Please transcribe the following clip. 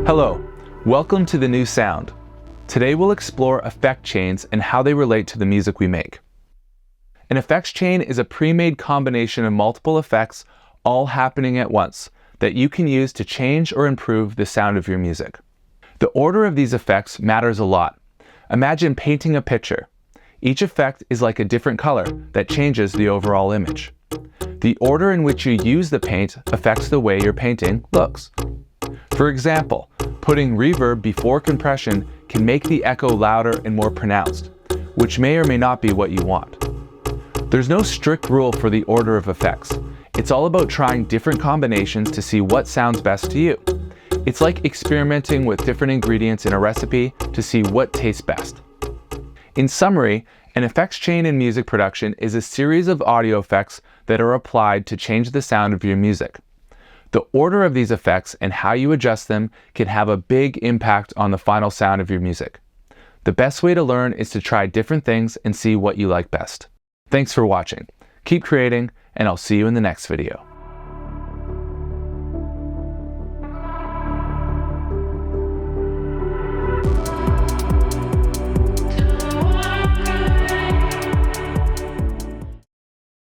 Hello, welcome to The New Sound. Today we'll explore effect chains and how they relate to the music we make. An effects chain is a pre-made combination of multiple effects all happening at once that you can use to change or improve the sound of your music. The order of these effects matters a lot. Imagine painting a picture. Each effect is like a different color that changes the overall image. The order in which you use the paint affects the way your painting looks. For example, putting reverb before compression can make the echo louder and more pronounced, which may or may not be what you want. There's no strict rule for the order of effects. It's all about trying different combinations to see what sounds best to you. It's like experimenting with different ingredients in a recipe to see what tastes best. In summary, an effects chain in music production is a series of audio effects that are applied to change the sound of your music. The order of these effects and how you adjust them can have a big impact on the final sound of your music. The best way to learn is to try different things and see what you like best. Thanks for watching. Keep creating, and I'll see you in the next video.